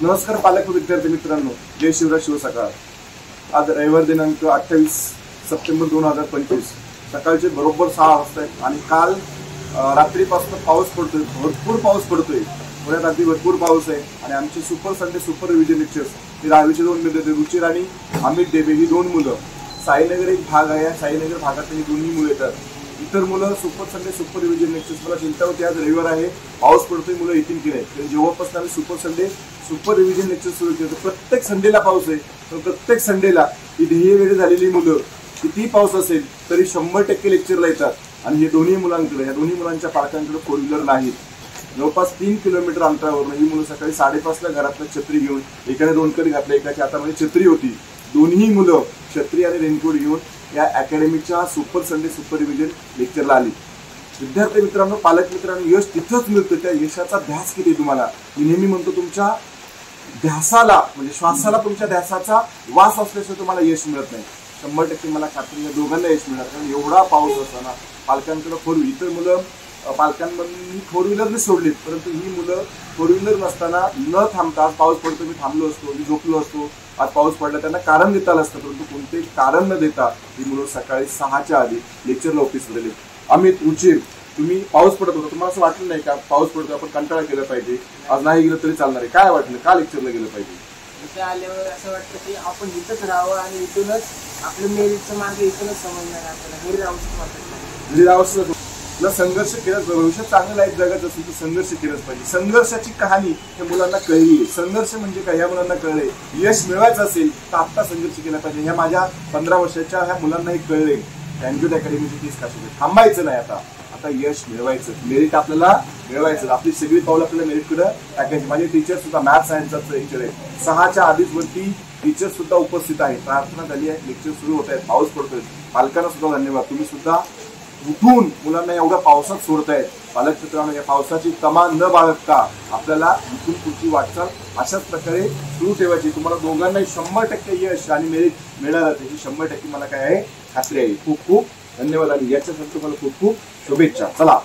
नमस्कार पालक व विद्यार्थी मित्रांनो, जय शिवराज शिवसकाळ। आज रविवार दिनांक 28 सप्टेंबर 2025 सकाळचे बरोबर 6 वाजता आहे आणि काल रात्रीपासून पाऊस पडतोय, भरपूर पाऊस पडतोय। पुण्यात अगदी भरपूर पाऊस आहे आणि आमचे super Sunday super revision lectures हे 10वीचे 2 मुलं, रुचिर आणि अमित डेबे ही 2 मुलं, साईनगर एक भाग आहे, साईनगर भागातली दोन्ही मुलं येतात। इतर मुलं super Sunday super revision lectures, मला चिंता होती आज रविवार आहे, पाऊस पडतोय, मुलं येतील की नाही। जेव्हापासून आम्ही super Sunday super revision lecture सुरू केलं प्रत्येक संडेला पाऊस आहे, पण प्रत्येक संडेला ही ध्येय वेळ झालेली मुलं किती पाऊस असेल तरी 100% लेक्चरला येतात। आणि हे दोन्ही मुलांकडे, या दोन्ही मुलांच्या पालकांकडे 4 व्हीलर नाहीत। जवळपास 3 किलोमीटर अंतरावर ही मुलं सकाळी 5:30ला घरातनं छत्री घेऊन, एकाने 2 कडी घातल्या, एकाच्या हातामध्ये छत्री होती, दोन्ही मुलं छत्री आणि रेनकोट घेऊन या अकॅडमीच्या सुपर संडे सुपर रिव्हिजन लेक्चरला आली। विद्यार्थी मित्रांनो, पालक मित्रांनो, यश तिथंच मिळतं, त्या यशाचा ध्यास किती तुम्हाला। मी नेहमी म्हणतो, तुमच्या ध्यासाला म्हणजे श्वासाला तुमच्या ध्यासाचा वास असल्याशिवाय तुम्हाला यश मिळत नाही। 100% मला खात्री आहे दोघांना यश मिळणार, कारण एवढा पाऊस असताना पालकांकडे 4 व्हीलर, इतर मुलं पालकांनी 4 व्हीलरने सोडलीत, परंतु ही मुलं 4 व्हीलर नसताना न थांबता, आज पाऊस पडतो मी थांबलो असतो, मी झोपलो असतो, आज पाऊस पडला, त्यांना कारण देता आलं असतं, परंतु कोणतेही कारण न देता ही मुलं सकाळी 6च्या आधी लेक्चरला ऑफिसमध्ये गेली। अमित, रुचिर, तुम्ही पाऊस पडत होता, तुम्हाला असं वाटलं नाही का पाऊस पडतो आपण कंटाळा केला पाहिजे, आज नाही गेलं तरी चालणार आहे, काय वाटलं, का लेक्चरला गेलं पाहिजे? इथे आल्यावर असं वाटतं की आपण इथंच राहावं आणि इथूनच आपलं मेरिटचं मार्ग इथूनच समजणार आहे आपल्याला, घरी राहूच वाटत घरी राहावंच तुला संघर्ष केलाच, भविष्यात चांगलं लाईफ जगायचं असेल तर संघर्ष केलंच पाहिजे। संघर्षाची कहाणी या मुलांना कळली आहे, संघर्ष म्हणजे काय या मुलांना कळलंय। यश मिळवायचं असेल तर आता संघर्ष केला पाहिजे, ह्या माझ्या 15 वर्षाच्या ह्या मुलांना हे कळले। थँक्यू अकॅडमीची फीस काशी, थांबायचं नाही, आता यश मिळवायचं, मेरिट आपल्याला मिळवायचं, आपली सगळी पाऊल आपल्याला मेरिटकडे टाकायची। माझे टीचर सुद्धा मॅथ्स सायन्सचा टीचर आहे, 6च्या आधीच वरती टीचर सुद्धा उपस्थित आहे, प्रार्थना झाली आहे, लेक्चर सुरू होत आहेत, पाऊस पडतोय, पालकांना सुद्धा धन्यवाद, तुम्ही सुद्धा उठून मुलांना एवढ्या पावसात सोडतायत। पालक मित्रांनो, या पावसाची तमा न बाळगता आपल्याला इथून पुढची वाटचाल अशाच प्रकारे सुरू ठेवायची। तुम्हाला दोघांनाही 100% यश आणि मेरिट मिळणार, त्याची 100% मला काय आहे खात्री आहे। खूप खूप धन्यवाद आणि याच्यासाठी तुम्हाला खूप खूप शुभेच्छा। चला।